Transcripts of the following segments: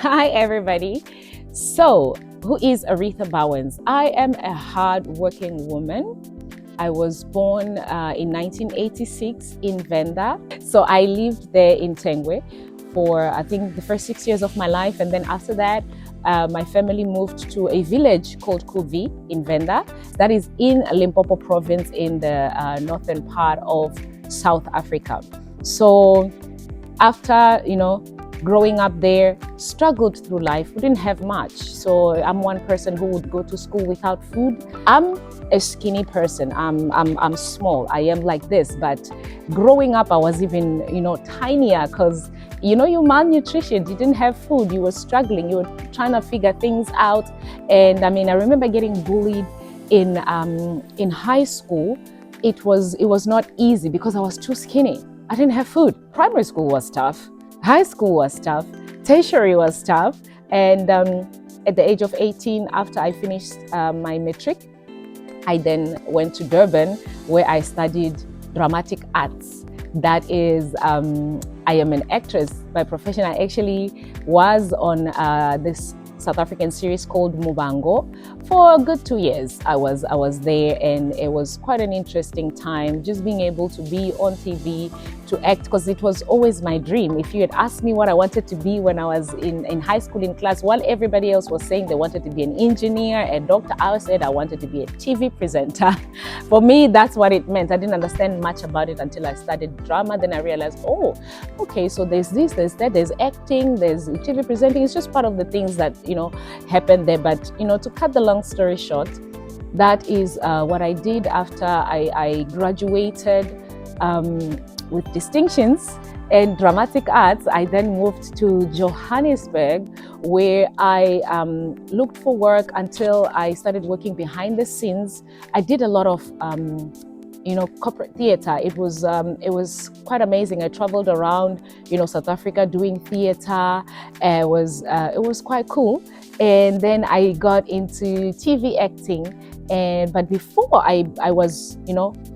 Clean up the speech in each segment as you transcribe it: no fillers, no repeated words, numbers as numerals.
Hi, everybody. So, who is Aretha Bauwens? I am a hard-working woman. I was born in 1986 in Venda. So I lived there in Tengwe for, I think, the first 6 years of my life. And then after that, my family moved to a village called Kuvi in Venda. That is in Limpopo province in the northern part of South Africa. So after, growing up there, struggled through life. We didn't have much. So I'm one person who would go to school without food. I'm a skinny person. I'm small. I am like this. But growing up, I was even, tinier because, you're malnutrition. You didn't have food. You were struggling. You were trying to figure things out. And I remember getting bullied in high school. It was not easy because I was too skinny. I didn't have food. Primary school was tough. High school was tough, tertiary was tough, and at the age of 18, after I finished my matric, I then went to Durban, where I studied dramatic arts. That is, I am an actress by profession. I actually was on this South African series called Mubango for a good 2 years. I was there, and it was quite an interesting time, just being able to be on TV, to act, because it was always my dream. If you had asked me what I wanted to be when I was in high school in class, while everybody else was saying they wanted to be an engineer, a doctor, I said I wanted to be a TV presenter. For me, that's what it meant. I didn't understand much about it until I studied drama. Then I realized, oh, okay, so there's this, there's that, there's acting, there's TV presenting. It's just part of the things that, happened there. But, to cut the long story short, that is what I did after I graduated with distinctions in dramatic arts. I then moved to Johannesburg, where I looked for work until I started working behind the scenes. I did a lot of corporate theater. It was quite amazing. I traveled around, South Africa doing theater. It was quite cool. And then I got into TV acting. But before I was,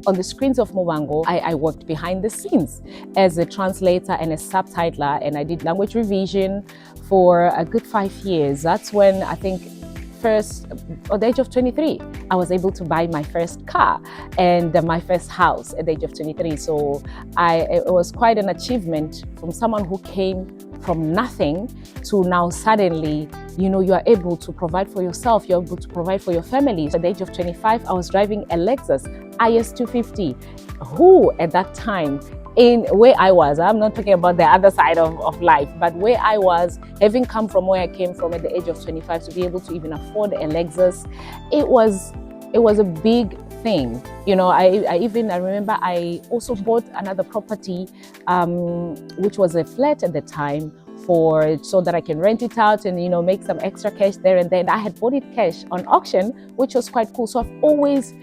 on the screens of Mubango, I worked behind the scenes as a translator and a subtitler, and I did language revision for a good 5 years. That's when I think first, at the age of 23, I was able to buy my first car and my first house at the age of 23. So it was quite an achievement from someone who came from nothing to now suddenly, you are able to provide for yourself, you're able to provide for your family. So at the age of 25, I was driving a Lexus IS 250, who at that time, in where I was, I'm not talking about the other side of life, but where I was, having come from where I came from at the age of 25, to be able to even afford a Lexus, it was a big thing. I remember I also bought another property, which was a flat at the time, so that I can rent it out and make some extra cash there and then. I had bought it cash on auction, which was quite cool. So I've always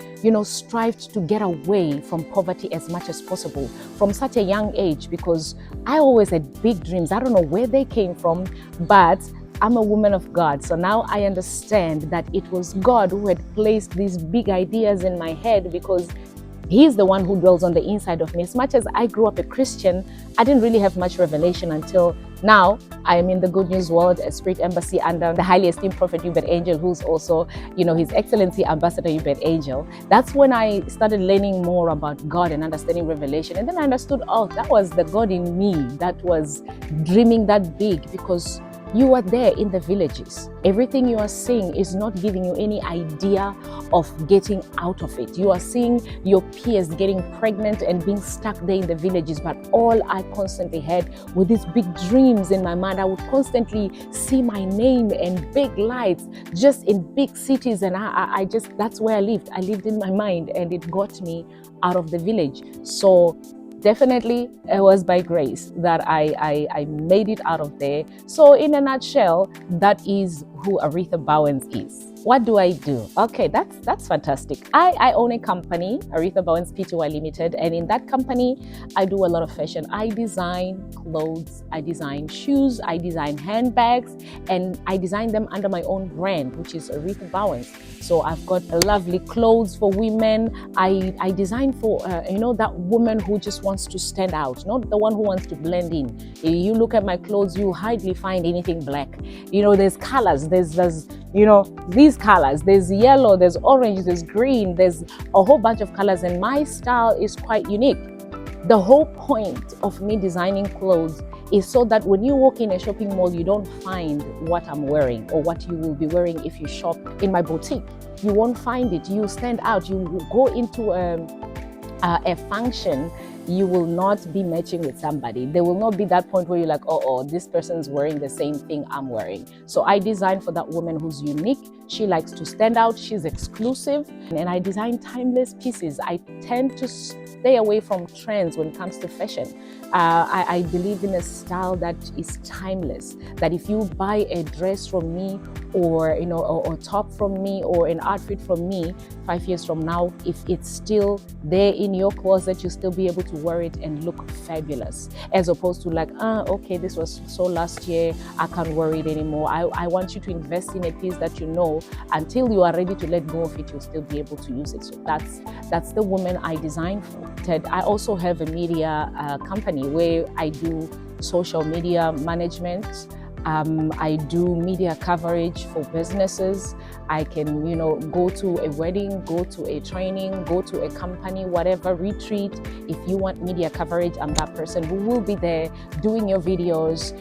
strived to get away from poverty as much as possible from such a young age, because I always had big dreams. I don't know where they came from, but I'm a woman of God. So now I understand that it was God who had placed these big ideas in my head, because He's the one who dwells on the inside of me. As much as I grew up a Christian, I didn't really have much revelation until now. I am in the Good News World at Spirit Embassy under the highly esteemed Prophet Hubert Angel, who's also, His Excellency Ambassador Hubert Angel. That's when I started learning more about God and understanding revelation. And then I understood, oh, that was the God in me that was dreaming that big, because you are there in the villages. Everything you are seeing is not giving you any idea of getting out of it. You are seeing your peers getting pregnant and being stuck there in the villages. But all I constantly had were these big dreams in my mind. I would constantly see my name and big lights just in big cities. And I just, that's where I lived. I lived in my mind, and it got me out of the village. So definitely, it was by grace that I made it out of there. So in a nutshell, that is who Aretha Bauwens is. What do I do? Okay, that's fantastic. I own a company, Aretha Bauwens Pty Limited, and in that company, I do a lot of fashion. I design clothes, I design shoes, I design handbags, and I design them under my own brand, which is Aretha Bauwens. So I've got lovely clothes for women. I design for that woman who just wants to stand out, not the one who wants to blend in. You look at my clothes, you hardly find anything black. There's colors, there's these colors, there's yellow, there's orange, there's green, there's a whole bunch of colors, and my style is quite unique. The whole point of me designing clothes is so that when you walk in a shopping mall, you don't find what I'm wearing or what you will be wearing if you shop in my boutique. You won't find it. You stand out. You go into a function, you will not be matching with somebody. There will not be that point where you're like, oh, this person's wearing the same thing I'm wearing. So I design for that woman who's unique. She likes to stand out. She's exclusive. And I design timeless pieces. I tend to stay away from trends when it comes to fashion. I believe in a style that is timeless, that if you buy a dress from me or a top from me or an outfit from me 5 years from now, if it's still there in your closet, you'll still be able to wear it and look fabulous, as opposed to like, okay, this was so last year, I can't wear it anymore. I want you to invest in a piece that until you are ready to let go of it, you'll still be able to use it. So that's the woman I design for. I also have a media company where I do social media management. I do media coverage for businesses. I can, go to a wedding, go to a training, go to a company, whatever, retreat. If you want media coverage, I'm that person who will be there doing your videos,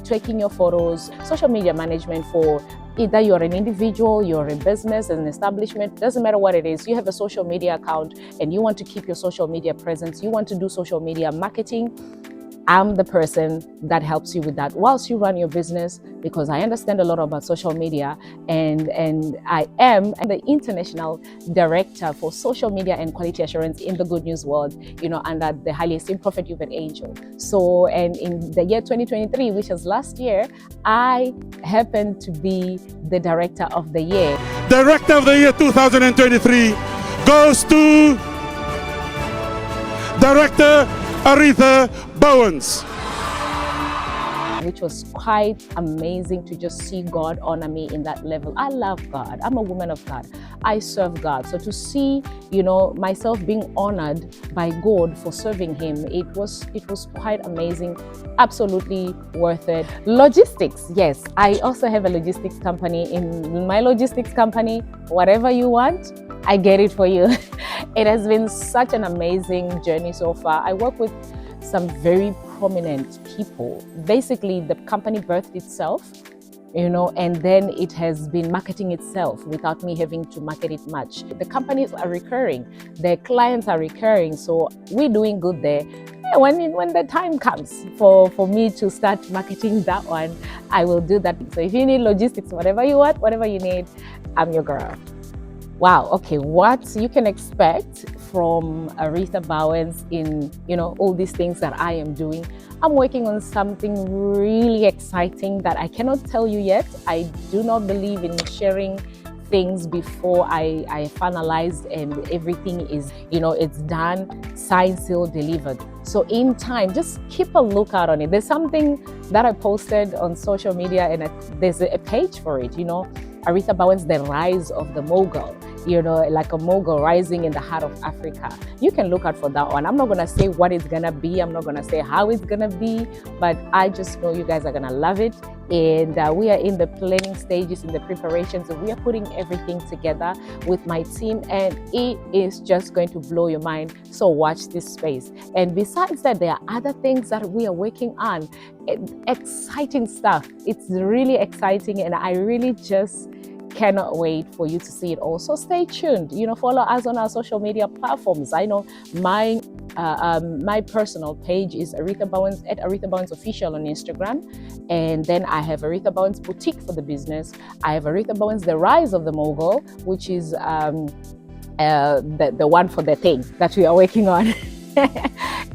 taking your photos. Social media management for either you're an individual, you're a business, an establishment, doesn't matter what it is. You have a social media account and you want to keep your social media presence, you want to do social media marketing, I'm the person that helps you with that whilst you run your business, because I understand a lot about social media, and I am the international director for social media and quality assurance in the Good News world, under the highly esteemed Prophet Hubert Angel. So, and in the year 2023, which was last year, I happened to be the director of the year. Director of the year 2023 goes to Director Aretha Bauwens. Which was quite amazing to just see God honor me in that level. I love God. I'm a woman of God. I serve God. So to see, myself being honored by God for serving Him, it was quite amazing. Absolutely worth it. Logistics, yes. I also have a logistics company. In my logistics company, whatever you want, I get it for you. It has been such an amazing journey so far. I work with some very prominent people. Basically, the company birthed itself, and then it has been marketing itself without me having to market it much. The companies are recurring, the clients are recurring, so we're doing good there. When the time comes for me to start marketing that one, I will do that. So if you need logistics, whatever you want, whatever you need, I'm your girl. Wow, okay, what you can expect from Aretha Bauwens in, all these things that I am doing. I'm working on something really exciting that I cannot tell you yet. I do not believe in sharing things before I finalize and everything is, it's done, signed, sealed, delivered. So in time, just keep a lookout on it. There's something that I posted on social media and there's a page for it, Aretha Bauwens, the rise of the mogul, like a mogul rising in the heart of Africa. You can look out for that one. I'm not going to say what it's going to be. I'm not going to say how it's going to be, but I just know you guys are going to love it. And we are in the planning stages, in the preparations, and we are putting everything together with my team, and it is just going to blow your mind. So watch this space. And besides that, there are other things that we are working on. Exciting stuff. It's really exciting, and I really just cannot wait for you to see it all. So stay tuned. Follow us on our social media platforms. I know my personal page is Aretha Bauwens at Aretha Bauwens Official on Instagram, and then I have Aretha Bauwens Boutique for the business. I have Aretha Bauwens The Rise of the Mogul, which is the one for the thing that we are working on.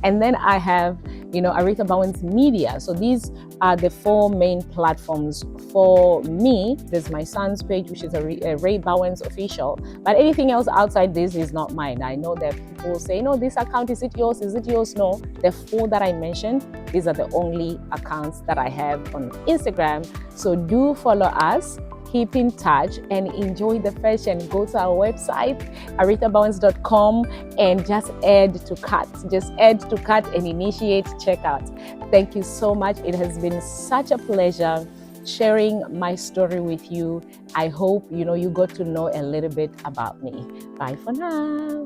And then I have Aretha Bauwens Media. So these are the 4 main platforms for me. There's my son's page, which is a Ray Bauwens Official. But anything else outside this is not mine. I know that people say, no, this account, is it yours? Is it yours? No, the 4 that I mentioned, these are the only accounts that I have on Instagram. So do follow us. Keep in touch and enjoy the fashion. Go to our website, arethabauwens.com, and just add to cart. Just add to cart and initiate checkout. Thank you so much. It has been such a pleasure sharing my story with you. I hope you got to know a little bit about me. Bye for now.